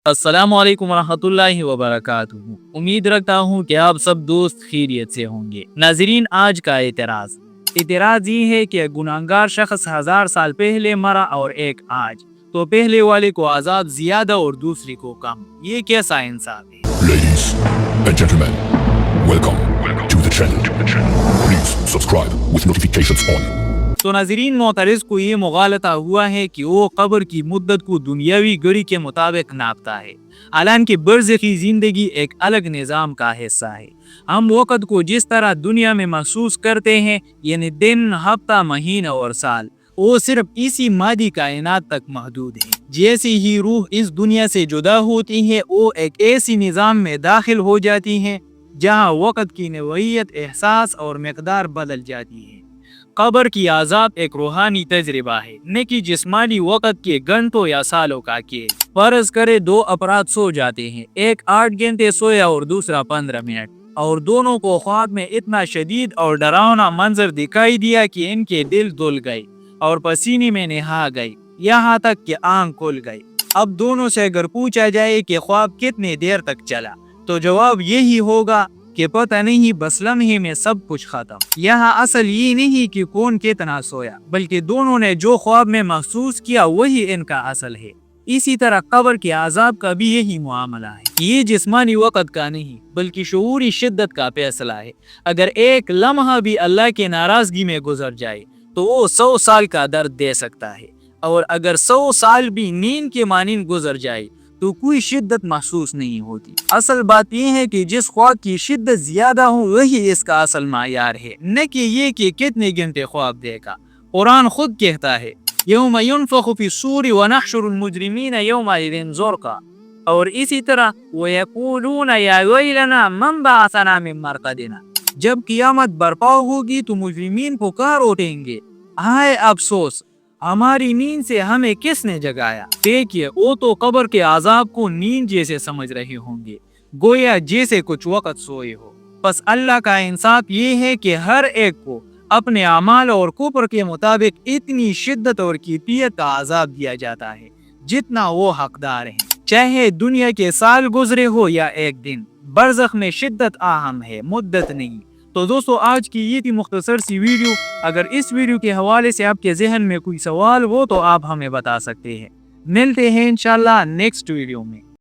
السلام علیکم ورحمۃ اللہ وبرکاتہ۔ امید رکھتا ہوں کہ آپ سب دوست خیریت سے ہوں گے۔ ناظرین، آج کا اعتراض یہ ہے کہ گناہگار شخص 1000 سال پہلے مرا اور ایک آج، تو پہلے والے کو عذاب زیادہ اور دوسری کو کم۔ یہ کیسا انصاف ہے؟ Ladies and gentlemen, welcome to the channel. Please subscribe with notifications on. تو ناظرین، معترض کو یہ مغالطہ ہوا ہے کہ وہ قبر کی مدت کو دنیاوی گھڑی کے مطابق ناپتا ہے، حالانکہ برزخی زندگی ایک الگ نظام کا حصہ ہے۔ ہم وقت کو جس طرح دنیا میں محسوس کرتے ہیں، یعنی دن، ہفتہ، مہینہ اور سال، وہ صرف اسی مادی کائنات تک محدود ہے۔ جیسے ہی روح اس دنیا سے جدا ہوتی ہے، وہ ایک ایسی نظام میں داخل ہو جاتی ہے جہاں وقت کی نوعیت، احساس اور مقدار بدل جاتی ہے۔ قبر کی عذاب ایک روحانی تجربہ ہے، نہ کہ جسمانی وقت کے گھنٹوں یا سالوں کا کھیل۔ فرض کرے 2 افراد سو جاتے ہیں، ایک 8 گھنٹے سویا اور دوسرا 15 منٹ، اور دونوں کو خواب میں اتنا شدید اور ڈراؤنا منظر دکھائی دیا کہ ان کے دل دھل گئے اور پسینے میں نہا گئے، یہاں تک کہ آنکھ کھل گئی۔ اب دونوں سے اگر پوچھا جائے کہ خواب کتنے دیر تک چلا، تو جواب یہی ہوگا کہ پتہ نہیں، بس لمحے میں سب کچھ ختم۔ یہاں اصل یہ نہیں کہ کون کتنا سویا، بلکہ دونوں نے جو خواب میں محسوس کیا وہی ان کا اصل ہے۔ اسی طرح قبر کے عذاب کا بھی یہی معاملہ ہے۔ یہ جسمانی وقت کا نہیں، بلکہ شعوری شدت کا فیصلہ ہے۔ اگر ایک لمحہ بھی اللہ کے ناراضگی میں گزر جائے تو وہ 100 سال کا درد دے سکتا ہے، اور اگر 100 سال بھی نیند کے مانند گزر جائے تو کوئی شدت محسوس نہیں ہوتی۔ اصل بات یہ ہے کہ جس خواب کی شدت زیادہ ہو وہی اس کا اصل معیار ہے، نہ کہ یہ کہ کتنے گھنٹے خواب دیکھا۔ قرآن خود کہتا ہے، یوم ینفخ فی الصور ونحشر المجرمین یومئذ زرقا، اور اسی طرح ویقولون یا ویلنا من بعثنا من مرقدنا، جب قیامت برپا ہوگی تو مجرمین پکار اٹھیں گے، ہائے افسوس، ہماری نیند سے ہمیں کس نے جگایا۔ دیکھیے، وہ تو قبر کے عذاب کو نیند جیسے سمجھ رہے ہوں گے، گویا جیسے کچھ وقت سوئے ہو۔ بس اللہ کا انصاف یہ ہے کہ ہر ایک کو اپنے اعمال اور کفر کے مطابق اتنی شدت اور کیفیت کا عذاب دیا جاتا ہے جتنا وہ حقدار ہیں، چاہے دنیا کے سال گزرے ہو یا ایک دن۔ برزخ میں شدت اہم ہے، مدت نہیں۔ تو دوستو، آج کی یہ تھی مختصر سی ویڈیو۔ اگر اس ویڈیو کے حوالے سے آپ کے ذہن میں کوئی سوال ہو تو آپ ہمیں بتا سکتے ہیں۔ ملتے ہیں انشاءاللہ نیکسٹ ویڈیو میں۔